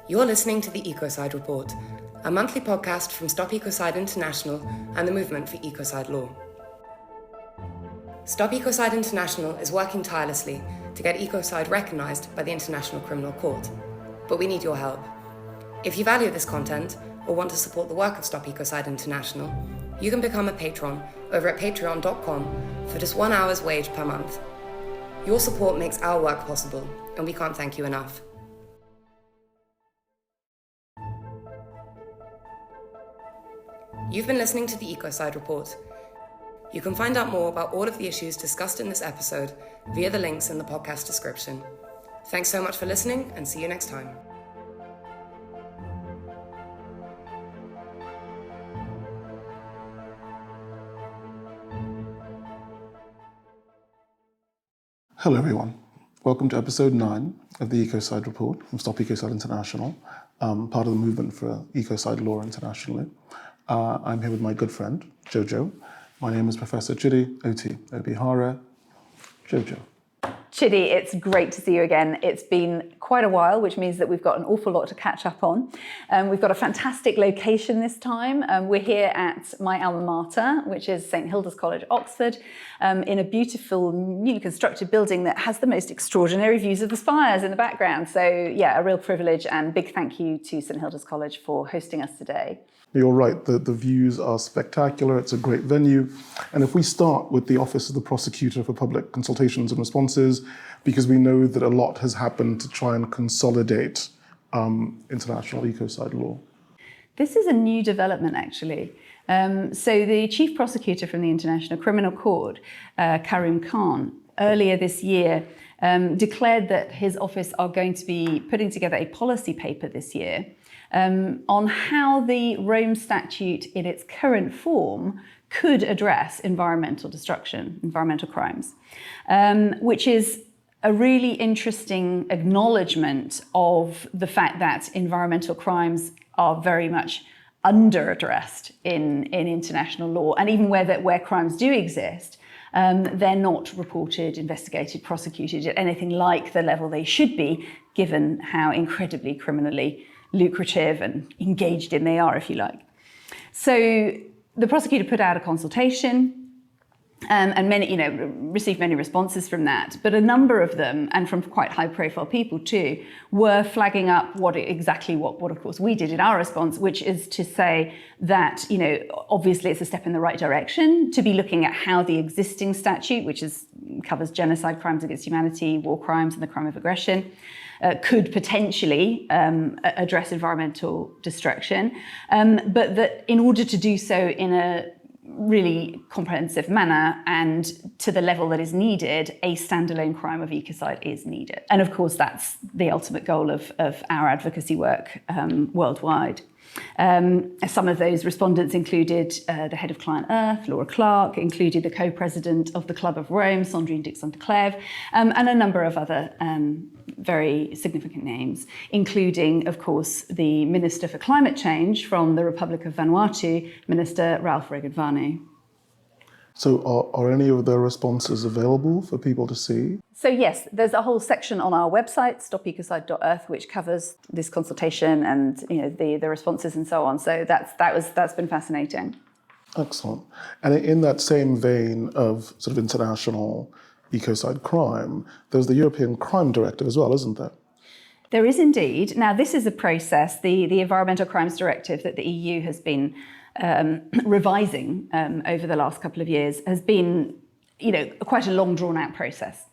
You're listening to the Ecocide Report, a monthly podcast from Stop Ecocide International and the Movement for Ecocide Law. Stop Ecocide International is working tirelessly to get ecocide recognised by the International Criminal Court, but we need your help. If you value this content or want to support the work of Stop Ecocide International, you can become a patron over at patreon.com for just 1 hour's wage per month. Your support makes our work possible, and we can't thank you enough. You've been listening to the Ecocide Report. You can find out more about all of the issues discussed in this episode via the links in the podcast description. Thanks so much for listening, and see you next time. Hello everyone, welcome to episode 9 of the Ecocide Report from Stop Ecocide International, part of the movement for Ecocide Law internationally. I'm here with my good friend, Jojo. My name is Professor Chidi Obihara. Jojo. Chidi, it's great to see you again. It's been quite a while, which means that we've got an awful lot to catch up on. We've got a fantastic location this time. We're here at my alma mater, which is St Hilda's College, Oxford, in a beautiful, newly constructed building that has the most extraordinary views of the spires in the background. So yeah, a real privilege, and big thank you to St Hilda's College for hosting us today. You're right, the views are spectacular, it's a great venue. And if we start with the Office of the Prosecutor for Public Consultations and Responses, because we know that a lot has happened to try and consolidate international ecocide law. This is a new development, actually. So the Chief Prosecutor from the International Criminal Court, Karim Khan, earlier this year declared that his office are going to be putting together a policy paper this year on how the Rome Statute in its current form could address environmental destruction, environmental crimes, which is a really interesting acknowledgement of the fact that environmental crimes are very much under-addressed in international law. And even where crimes do exist, they're not reported, investigated, prosecuted at anything like the level they should be, given how incredibly criminally lucrative and engaged in they are, if you like. So the prosecutor put out a consultation and many, received many responses from that. But a number of them, and from quite high-profile people too, were flagging up what of course we did in our response, which is to say that, obviously it's a step in the right direction to be looking at how the existing statute, which covers genocide, crimes against humanity, war crimes, and the crime of aggression, could potentially address environmental destruction, but that in order to do so in a really comprehensive manner and to the level that is needed, a standalone crime of ecocide is needed. And of course, that's the ultimate goal of our advocacy work worldwide. Some of those respondents included the head of Client Earth, Laura Clark, included the co-president of the Club of Rome, Sandrine Dixon-de-Clèves, and a number of other very significant names, including, of course, the Minister for Climate Change from the Republic of Vanuatu, Minister Ralph Regenvanu. So are any of their responses available for people to see? So yes, there's a whole section on our website, stopecocide.earth, which covers this consultation and the responses and so on. So that's been fascinating. Excellent. And in that same vein of sort of international ecocide crime, there's the European Crime Directive as well, isn't there? There is indeed. Now, this is a process, the Environmental Crimes Directive that the EU has been revising over the last couple of years has been, quite a long drawn-out process.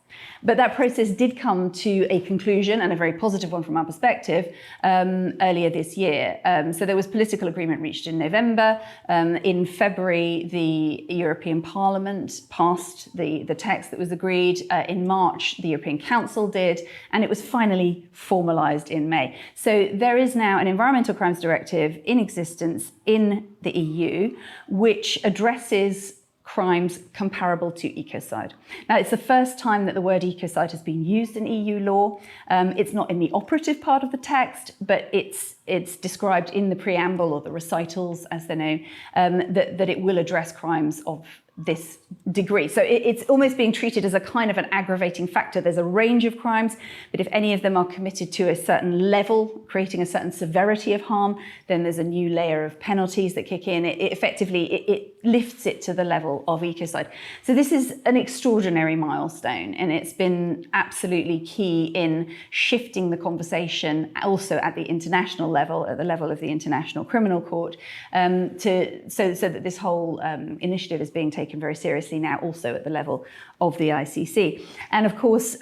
But that process did come to a conclusion, and a very positive one from our perspective, earlier this year. So there was political agreement reached in November. In February, the European Parliament passed the text that was agreed. In March, the European Council did, and it was finally formalised in May. So there is now an Environmental Crimes Directive in existence in the EU, which addresses crimes comparable to ecocide. Now, it's the first time that the word ecocide has been used in EU law. It's not in the operative part of the text, but it's it's described in the preamble, or the recitals as they're known, that it will address crimes of this degree. So it's almost being treated as a kind of an aggravating factor. There's a range of crimes, but if any of them are committed to a certain level, creating a certain severity of harm, then there's a new layer of penalties that kick in. It effectively lifts it to the level of ecocide. So this is an extraordinary milestone, and it's been absolutely key in shifting the conversation also at the international level, at the level of the International Criminal Court, so that this whole initiative is being taken very seriously now also at the level of the ICC. And of course,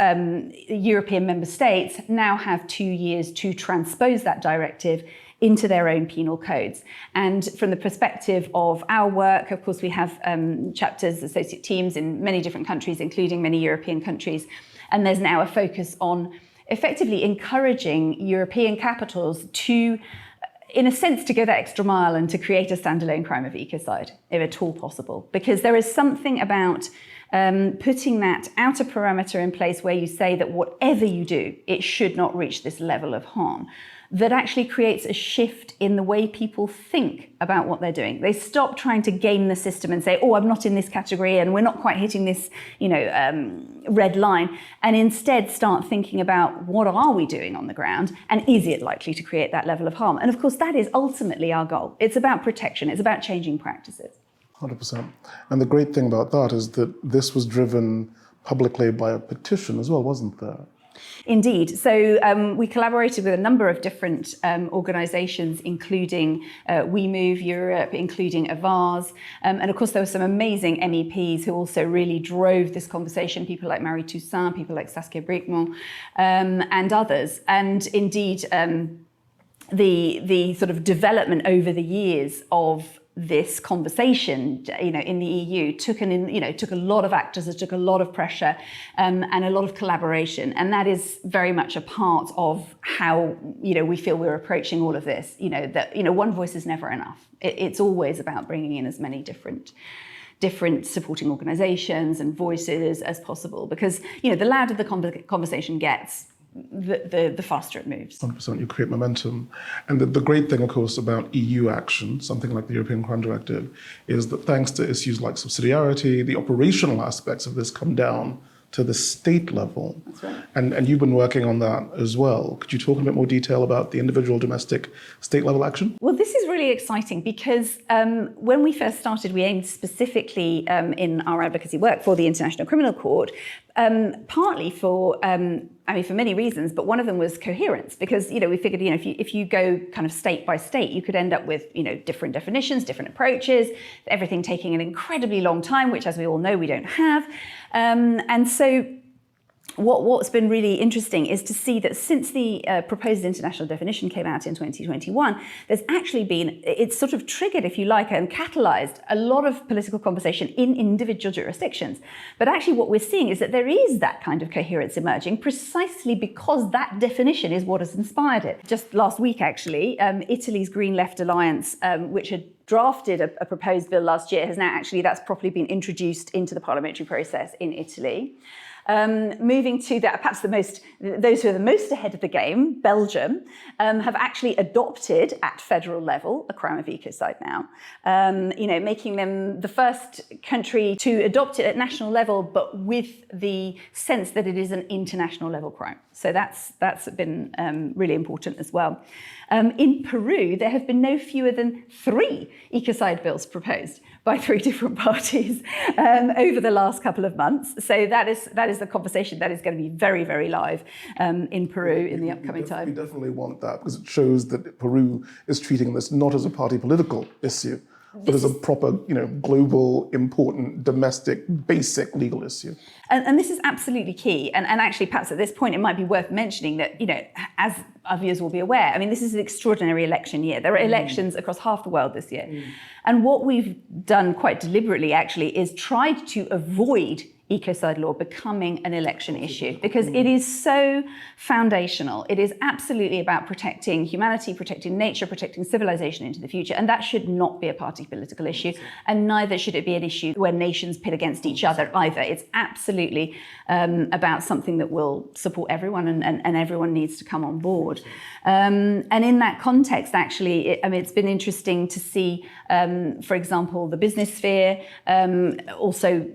European member states now have 2 years to transpose that directive into their own penal codes. And from the perspective of our work, of course, we have chapters, associate teams in many different countries, including many European countries. And there's now a focus on effectively encouraging European capitals to, in a sense, to go that extra mile and to create a standalone crime of ecocide, if at all possible. Because there is something about putting that outer parameter in place where you say that whatever you do, it should not reach this level of harm, that actually creates a shift in the way people think about what they're doing. They stop trying to game the system and say, oh, I'm not in this category and we're not quite hitting this, red line, and instead start thinking about what are we doing on the ground and is it likely to create that level of harm? And of course, that is ultimately our goal. It's about protection. It's about changing practices. 100%. And the great thing about that is that this was driven publicly by a petition as well, wasn't there? Indeed. So we collaborated with a number of different organisations, including We Move Europe, including Avars. And of course, there were some amazing MEPs who also really drove this conversation, people like Marie Toussaint, people like Saskia Brikmont, and others. And indeed, the sort of development over the years of this conversation, in the EU took a lot of actors, it took a lot of pressure, and a lot of collaboration, and that is very much a part of how we feel we're approaching all of this. One voice is never enough. It's always about bringing in as many different supporting organisations and voices as possible, because the louder the conversation gets, the faster it moves. 100%, you create momentum. And the great thing, of course, about EU action, something like the European Crime Directive, is that thanks to issues like subsidiarity, the operational aspects of this come down to the state level. That's right. And you've been working on that as well. Could you talk in a bit more detail about the individual domestic state level action? Well, this is really exciting because when we first started, we aimed specifically in our advocacy work for the International Criminal Court, partly for many reasons, but one of them was coherence, because we figured if you go kind of state by state, you could end up with different definitions, different approaches, everything taking an incredibly long time, which, as we all know, we don't have, and so what's been really interesting is to see that since the proposed international definition came out in 2021, there's actually been, it's sort of triggered, if you like, and catalyzed a lot of political conversation in individual jurisdictions. But actually what we're seeing is that there is that kind of coherence emerging precisely because that definition is what has inspired it. Just last week, actually, Italy's Green Left Alliance, which had drafted a proposed bill last year, has now actually, that's properly been introduced into the parliamentary process in Italy. Moving to that, perhaps those who are the most ahead of the game, Belgium, have actually adopted at federal level a crime of ecocide now, making them the first country to adopt it at national level, but with the sense that it is an international level crime. So that's been really important as well. In Peru, there have been no fewer than 3 ecocide bills proposed by 3 different parties over the last couple of months. So that is the conversation that is going to be very, very live in Peru in the upcoming time. We definitely want that, because it shows that Peru is treating this not as a party political issue, but as a proper, global, important, domestic, basic legal issue. And this is absolutely key. And actually, perhaps at this point, it might be worth mentioning that, as our viewers will be aware, this is an extraordinary election year. There are elections across half the world this year. And what we've done quite deliberately, actually, is tried to avoid ecocide law becoming an election issue, because it is so foundational. It is absolutely about protecting humanity, protecting nature, protecting civilization into the future, and that should not be a party political issue, and neither should it be an issue where nations pit against each other either. It's absolutely about something that will support everyone, and everyone needs to come on board. And in that context, actually, it's been interesting to see, for example, the business sphere also,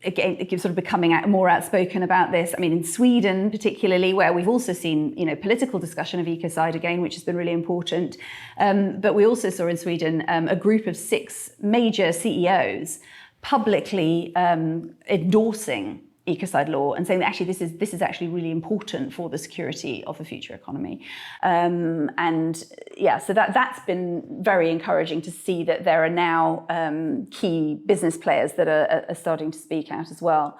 again, it keeps sort of becoming more outspoken about this. I mean, in Sweden particularly, where we've also seen, political discussion of ecocide again, which has been really important. But we also saw in Sweden a group of 6 major CEOs publicly endorsing ecocide law and saying that actually this is actually really important for the security of the future economy. So that's been very encouraging to see that there are now key business players that are starting to speak out as well.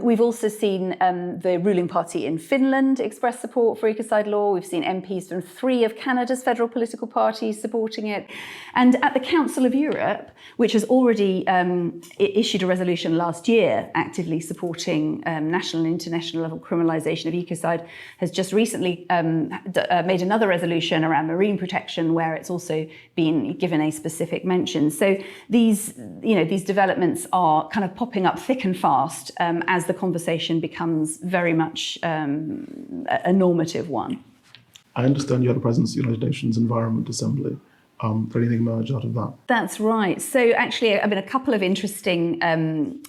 We've also seen the ruling party in Finland express support for ecocide law. We've seen MPs from 3 of Canada's federal political parties supporting it. And at the Council of Europe, which has already issued a resolution last year actively supporting national and international level criminalisation of ecocide, has just recently made another resolution around marine protection where it's also been given a specific mention. So these developments are kind of popping up thick and fast as the conversation becomes very much a normative one. I understand you had a presence at the United Nations Environment Assembly. Did anything emerge out of that? That's right. So actually, a couple of interesting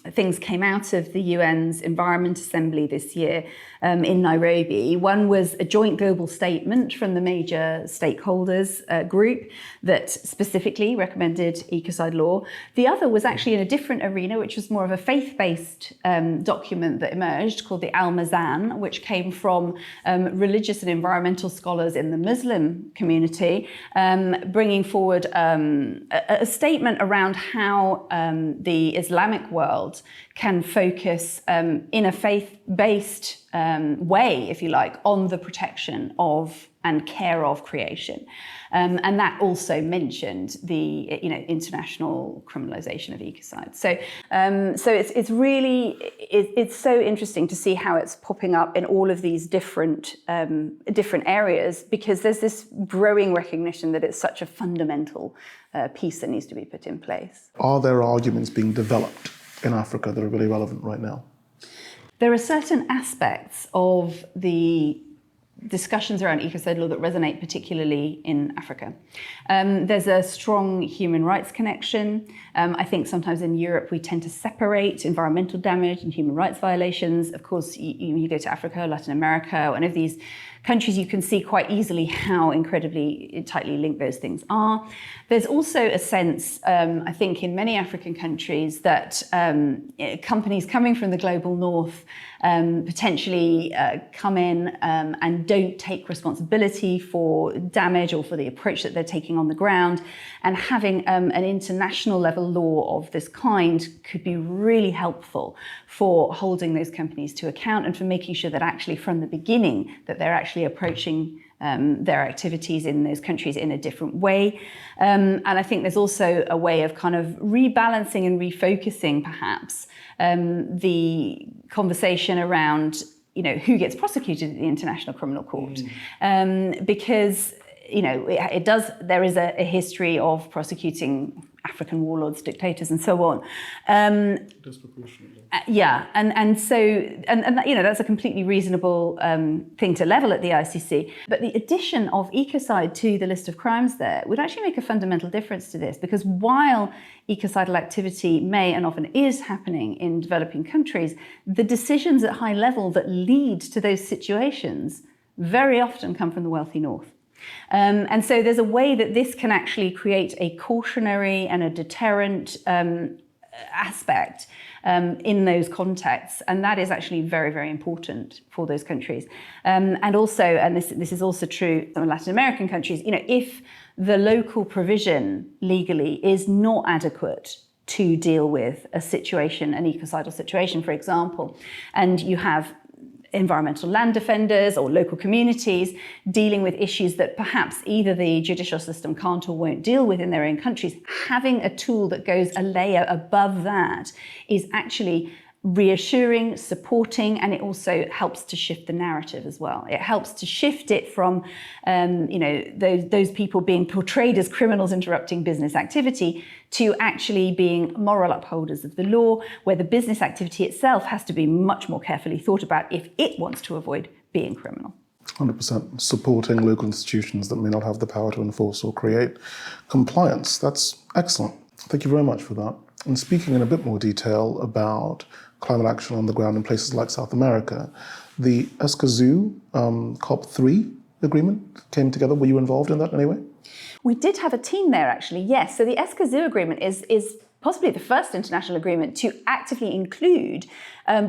things came out of the UN's Environment Assembly this year in Nairobi. One was a joint global statement from the major stakeholders group that specifically recommended ecocide law. The other was actually in a different arena, which was more of a faith-based document that emerged called the Al-Mizan, which came from religious and environmental scholars in the Muslim community, bringing forward a statement around how the Islamic world can focus in a faith-based way, if you like, on the protection of and care of creation. And that also mentioned the international criminalisation of ecocide. So it's really so interesting to see how it's popping up in all of these different areas, because there's this growing recognition that it's such a fundamental piece that needs to be put in place. Are there arguments being developed in Africa that are really relevant right now? There are certain aspects of the discussions around ecocide law that resonate particularly in Africa. There's a strong human rights connection. I think sometimes in Europe we tend to separate environmental damage and human rights violations. Of course, you go to Africa, Latin America, one of these countries, you can see quite easily how incredibly tightly linked those things are. There's also a sense, I think, in many African countries that companies coming from the global north potentially come in and don't take responsibility for damage or for the approach that they're taking on the ground. And having an international level law of this kind could be really helpful for holding those companies to account and for making sure that actually from the beginning that they're actually approaching their activities in those countries in a different way. And I think there's also a way of kind of rebalancing and refocusing perhaps the conversation around who gets prosecuted at the International Criminal Court. Because there is a history of prosecuting African warlords, dictators, and so on. Disproportionately. And that's a completely reasonable thing to level at the ICC. But the addition of ecocide to the list of crimes there would actually make a fundamental difference to this, because while ecocidal activity may and often is happening in developing countries, the decisions at high level that lead to those situations very often come from the wealthy north. And so there's a way that this can actually create a cautionary and a deterrent aspect in those contexts, and that is actually very, very important for those countries. And also, and this is also true in Latin American countries, if the local provision legally is not adequate to deal with a situation, an ecocidal situation, for example, and you have environmental land defenders or local communities dealing with issues that perhaps either the judicial system can't or won't deal with in their own countries, having a tool that goes a layer above that is actually reassuring, supporting, and it also helps to shift the narrative as well. It helps to shift it from, those people being portrayed as criminals interrupting business activity to actually being moral upholders of the law, where the business activity itself has to be much more carefully thought about if it wants to avoid being criminal. 100% supporting local institutions that may not have the power to enforce or create compliance. That's excellent. Thank you very much for that. And speaking in a bit more detail about climate action on the ground in places like South America, the Escazú COP3 agreement came together. Were you involved in that in any way? We did have a team there, actually, yes. So the Escazú Agreement is possibly the first international agreement to actively include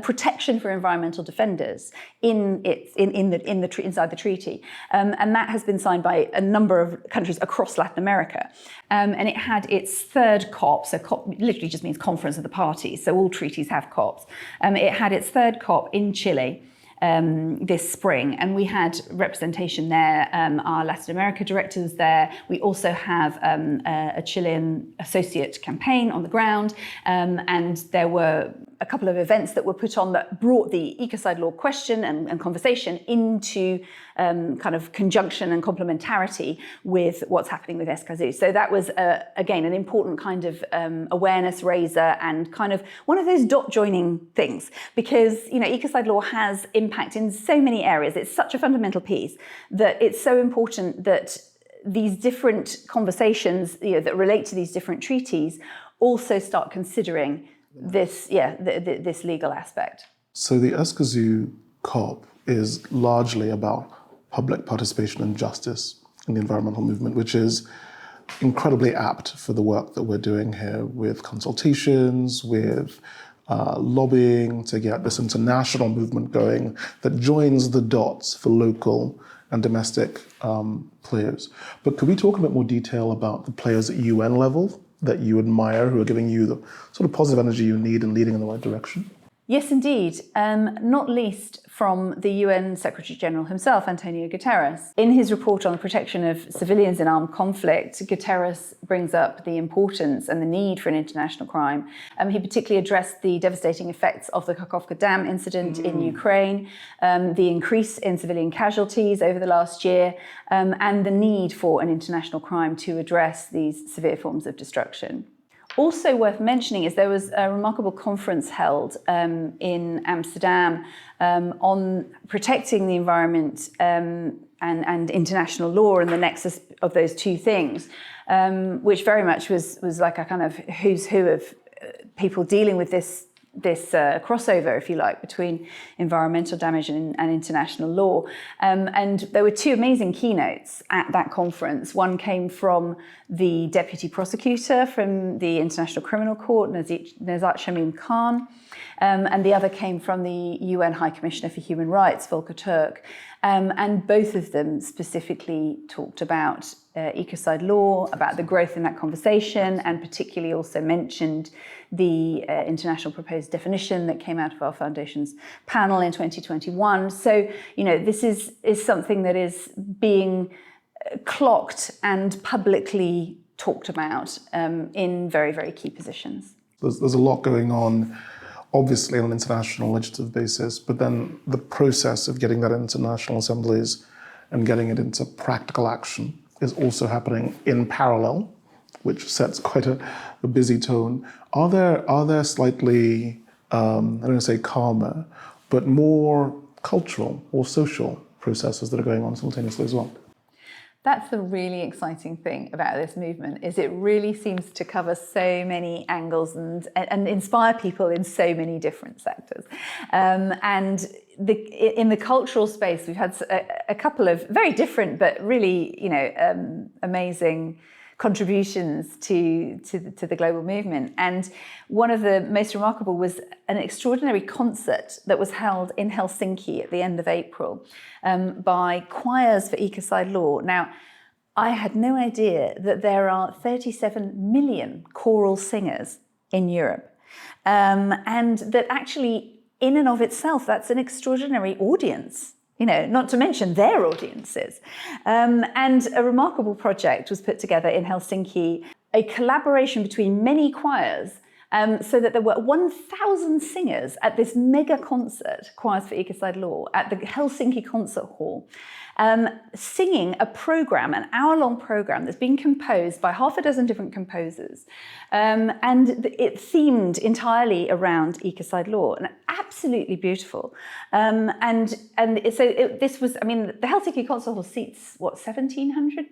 protection for environmental defenders inside the treaty, and that has been signed by a number of countries across Latin America. And it had its third COP. So COP literally just means Conference of the Parties. So all treaties have COPs. It had its third COP in Chile this spring, and we had representation there. Our Latin America director was there. We also have a Chilean associate campaign on the ground, and there were a couple of events that were put on that brought the Ecocide Law question and conversation into kind of conjunction and complementarity with what's happening with Escazú. So that was, again, an important kind of awareness raiser and kind of one of those dot joining things, because, Ecocide Law has impact in so many areas. It's such a fundamental piece that it's so important that these different conversations, that relate to these different treaties also start considering this legal aspect. So the Escazú COP is largely about public participation and justice in the environmental movement, which is incredibly apt for the work that we're doing here with consultations, with lobbying to get this international movement going that joins the dots for local and domestic players. But could we talk a bit more detail about the players at UN level that you admire, who are giving you the sort of positive energy you need and leading in the right direction? Yes, indeed. Not least from the UN Secretary-General himself, Antonio Guterres. In his report on the protection of civilians in armed conflict, Guterres brings up the importance and the need for an international crime. He particularly addressed the devastating effects of the Kakhovka Dam incident in Ukraine, the increase in civilian casualties over the last year, and the need for an international crime to address these severe forms of destruction. Also worth mentioning is there was a remarkable conference held in Amsterdam on protecting the environment and international law and the nexus of those two things, which very much was like a kind of who's who of people dealing with this crossover, if you like, between environmental damage and international law. And there were two amazing keynotes at that conference. One came from the Deputy Prosecutor from the International Criminal Court, Nazhat Shameem Khan, and the other came from the UN High Commissioner for Human Rights, Volker Türk. And both of them specifically talked about Ecocide Law, about the growth in that conversation, and particularly also mentioned the international proposed definition that came out of our foundation's panel in 2021. So, this is something that is being clocked and publicly talked about in very, very key positions. There's a lot going on, obviously on an international legislative basis, but then the process of getting that into national assemblies and getting it into practical action is also happening in parallel, which sets quite a busy tone. Are there slightly, I don't want to say calmer, but more cultural or social processes that are going on simultaneously as well? That's the really exciting thing about this movement, is it really seems to cover so many angles and inspire people in so many different sectors. In the cultural space, we've had a couple of very different but really, amazing contributions to the global movement. And one of the most remarkable was an extraordinary concert that was held in Helsinki at the end of April by choirs for Ecocide Law. Now, I had no idea that there are 37 million choral singers in Europe, and that actually, in and of itself, that's an extraordinary audience. Not to mention their audiences. And a remarkable project was put together in Helsinki, a collaboration between many choirs so that there were 1,000 singers at this mega concert, Choirs for Ecocide Law, at the Helsinki Concert Hall, singing a program, an hour-long program that's been composed by half a dozen different composers, and it themed entirely around Ecocide Law, and absolutely beautiful. This was, I mean, the Helsinki Concert Hall seats, what, 1,700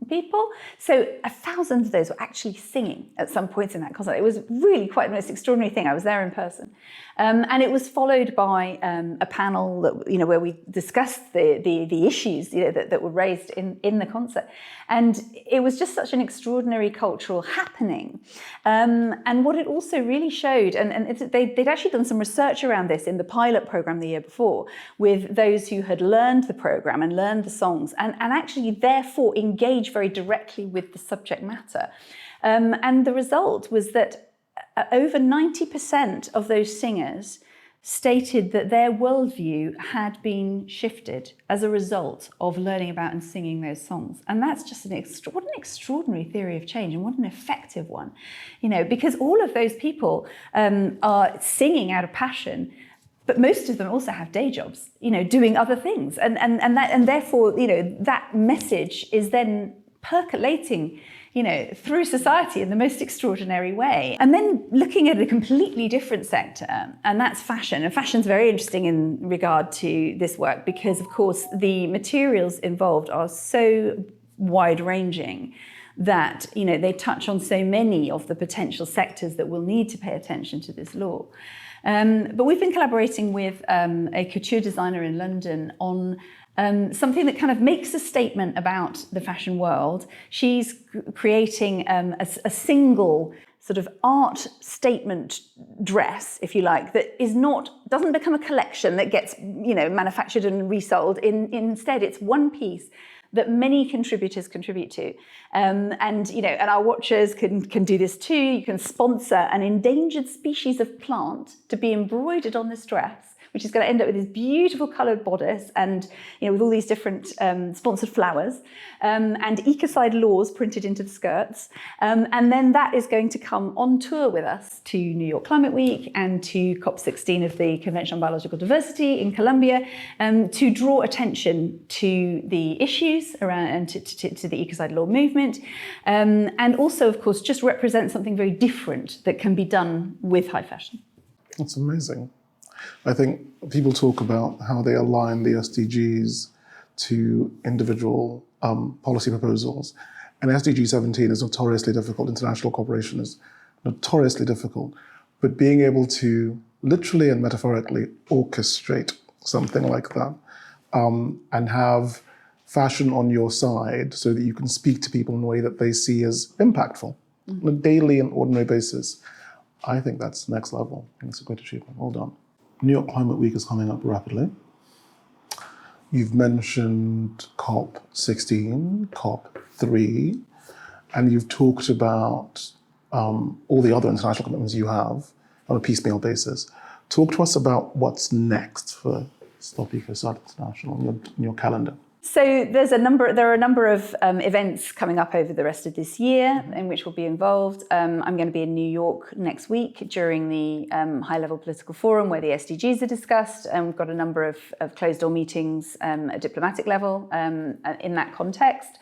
people? So 1,000 of those were actually singing at some points in that concert. It was really quite the most extraordinary thing. I was there in person. And it was followed by a panel that, you know, where we discussed the issues, you know, that were raised in the concert. And it was just such an extraordinary cultural happening. And what it also really showed, and they'd actually done some research around this in the pilot program the year before with those who had learned the program and learned the songs and actually therefore engaged very directly with the subject matter. And the result was that over 90% of those singers stated that their worldview had been shifted as a result of learning about and singing those songs. And that's just what an extraordinary theory of change, and what an effective one, you know, because all of those people are singing out of passion, but most of them also have day jobs, you know, doing other things. And therefore, you know, that message is then percolating, you know, through society in the most extraordinary way. And then looking at a completely different sector, and that's fashion. And fashion's very interesting in regard to this work because, of course, the materials involved are so wide-ranging that, you know, they touch on so many of the potential sectors that will need to pay attention to this law. But we've been collaborating with a couture designer in London on something that kind of makes a statement about the fashion world. She's creating a single sort of art statement dress, if you like, that doesn't become a collection that gets, you know, manufactured and resold. Instead, it's one piece that many contributors contribute to. And, you know, and our watchers can do this too. You can sponsor an endangered species of plant to be embroidered on this dress, which is going to end up with this beautiful coloured bodice and, you know, with all these different sponsored flowers and Ecocide laws printed into the skirts. And then that is going to come on tour with us to New York Climate Week and to COP16 of the Convention on Biological Diversity in Colombia to draw attention to the issues around and to the Ecocide law movement. And also, of course, just represent something very different that can be done with high fashion. That's amazing. I think people talk about how they align the SDGs to individual policy proposals. And SDG 17 is notoriously difficult. International cooperation is notoriously difficult. But being able to literally and metaphorically orchestrate something like that and have fashion on your side so that you can speak to people in a way that they see as impactful on a daily and ordinary basis, I think that's next level. I think it's a great achievement. Well done. New York Climate Week is coming up rapidly. You've mentioned COP16, COP3, and you've talked about all the other international commitments you have on a piecemeal basis. Talk to us about what's next for Stop Ecocide International in your calendar. So there are a number of events coming up over the rest of this year in which we'll be involved. I'm going to be in New York next week during the high-level political forum where the SDGs are discussed, and we've got a number of closed-door meetings at diplomatic level in that context.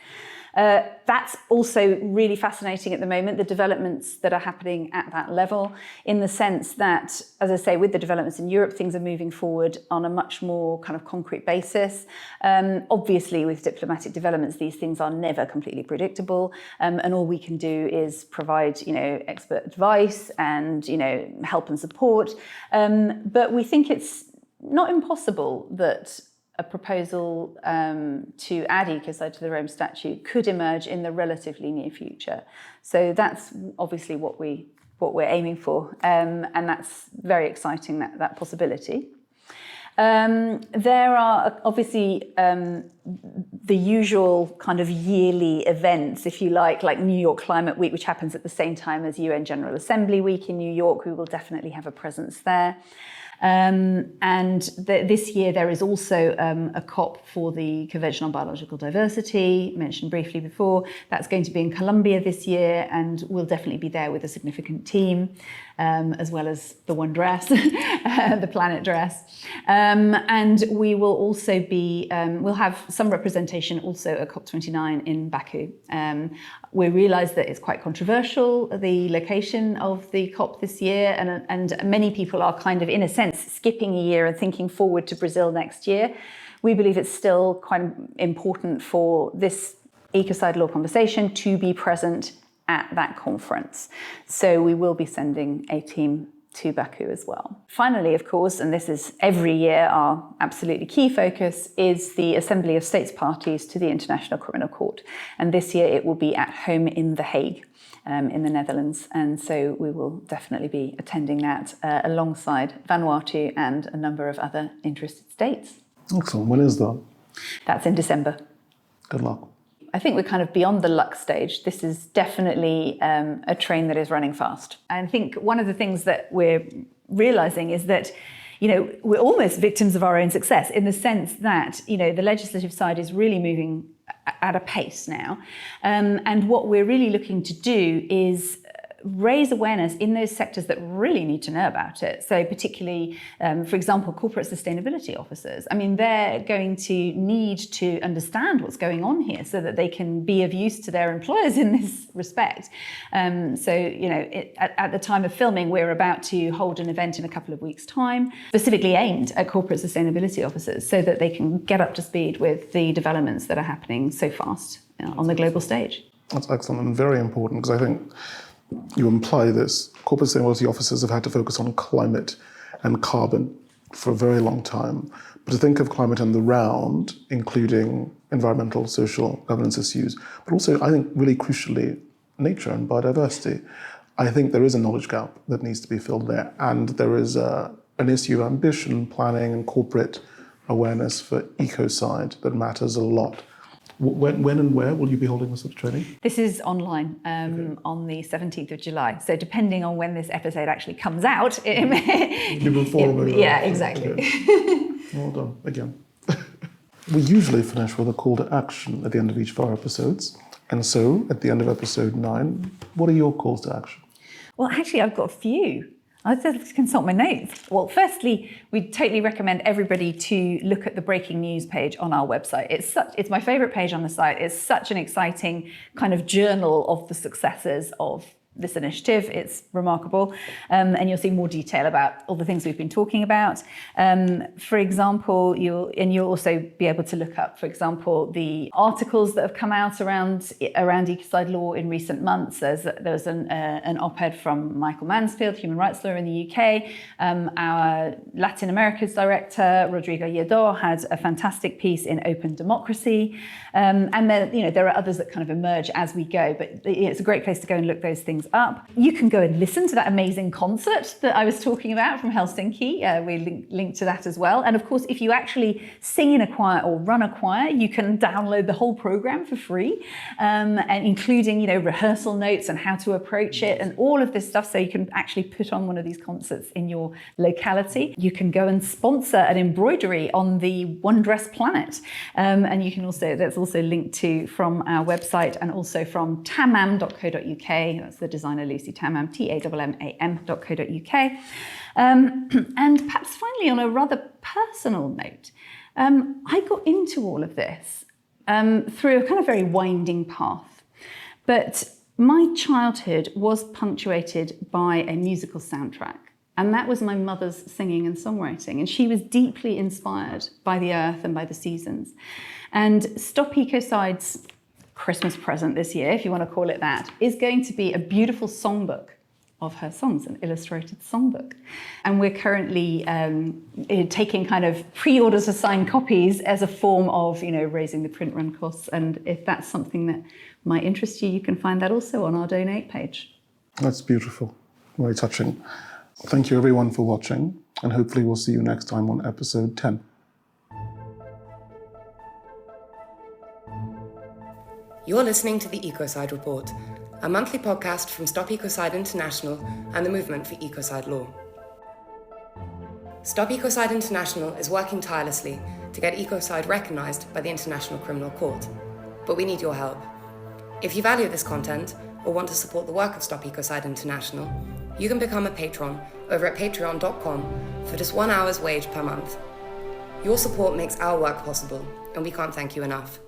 That's also really fascinating at the moment, the developments that are happening at that level, in the sense that, as I say, with the developments in Europe, things are moving forward on a much more kind of concrete basis. Obviously, with diplomatic developments, these things are never completely predictable, and all we can do is provide, you know, expert advice and, you know, help and support. But we think it's not impossible that a proposal to add Ecocide to the Rome Statute could emerge in the relatively near future. So that's obviously what we're aiming for, and that's very exciting, that possibility. There are obviously the usual kind of yearly events, if you like New York Climate Week, which happens at the same time as UN General Assembly Week in New York. We will definitely have a presence there. This year there is also a COP for the Convention on Biological Diversity, mentioned briefly before. That's going to be in Colombia this year, and we'll definitely be there with a significant team. as well as the one dress, the planet dress. And we will also be, we'll have some representation also at COP29 in Baku. We realise that it's quite controversial, the location of the COP this year, and many people are kind of, in a sense, skipping a year and thinking forward to Brazil next year. We believe it's still quite important for this Ecocide Law conversation to be present at that conference. So we will be sending a team to Baku as well. Finally, of course, and this is every year our absolutely key focus, is the Assembly of States Parties to the International Criminal Court. And this year it will be at home in The Hague, in the Netherlands. And so we will definitely be attending that alongside Vanuatu and a number of other interested states. Excellent. When is that? That's in December. Good luck. I think we're kind of beyond the luck stage. This is definitely a train that is running fast. I think one of the things that we're realising is that, we're almost victims of our own success, in the sense that, the legislative side is really moving at a pace now. And what we're really looking to do is raise awareness in those sectors that really need to know about it. So particularly, for example, corporate sustainability officers. I mean, they're going to need to understand what's going on here so that they can be of use to their employers in this respect. At the time of filming, we're about to hold an event in a couple of weeks' time, specifically aimed at corporate sustainability officers so that they can get up to speed with the developments that are happening so fast on the global stage. That's excellent and very important, because I think you imply this. Corporate sustainability officers have had to focus on climate and carbon for a very long time. But to think of climate and the round, including environmental, social, governance issues, but also, I think, really crucially, nature and biodiversity, I think there is a knowledge gap that needs to be filled there. And there is an issue of ambition, planning, and corporate awareness for ecocide that matters a lot. When and where will you be holding this sort of training? This is online on the 17th of July. So depending on when this episode actually comes out, it may... Yeah, exactly. Okay. Well done, again. We usually finish with a call to action at the end of each of our episodes. And so, at the end of episode 9, what are your calls to action? Well, actually, I've got a few. I was just consult my notes. Well, firstly, we totally recommend everybody to look at the breaking news page on our website. It's my favourite page on the site. It's such an exciting kind of journal of the successes of this initiative. It's remarkable. And you'll see more detail about all the things we've been talking about. For example, you'll also be able to look up, for example, the articles that have come out around Ecocide Law in recent months. There was an op-ed from Michael Mansfield, human rights lawyer in the UK. Our Latin America's director, Rodrigo Lledó, had a fantastic piece in Open Democracy. And there are others that kind of emerge as we go, but it's a great place to go and look those things up. You can go and listen to that amazing concert that I was talking about from Helsinki. We link to that as well. And of course, if you actually sing in a choir or run a choir, you can download the whole program for free, and including rehearsal notes and how to approach it and all of this stuff, so you can actually put on one of these concerts in your locality. You can go and sponsor an embroidery on the One Dress Planet, and you can also, that's also linked to from our website and also from tammam.co.uk. That's the designer Lucy Tammam, tammam.co.uk. And perhaps finally, on a rather personal note, I got into all of this through a kind of very winding path. But my childhood was punctuated by a musical soundtrack. And that was my mother's singing and songwriting. And she was deeply inspired by the earth and by the seasons. And Stop Ecocide's Christmas present this year, if you want to call it that, is going to be a beautiful songbook of her songs, an illustrated songbook. And we're currently taking kind of pre-orders to sign copies as a form of, raising the print run costs. And if that's something that might interest you, you can find that also on our donate page. That's beautiful, very touching. Thank you everyone for watching, and hopefully we'll see you next time on episode 10. You're listening to the Ecocide Report, a monthly podcast from Stop Ecocide International and the Movement for Ecocide Law. Stop Ecocide International is working tirelessly to get ecocide recognised by the International Criminal Court, but we need your help. If you value this content or want to support the work of Stop Ecocide International, You can become a patron over at patreon.com for just 1 hour's wage per month. Your support makes our work possible, and we can't thank you enough.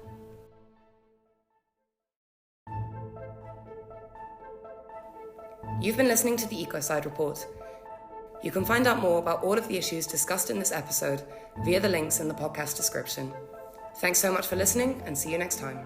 You've been listening to the Ecocide Report. You can find out more about all of the issues discussed in this episode via the links in the podcast description. Thanks so much for listening, and see you next time.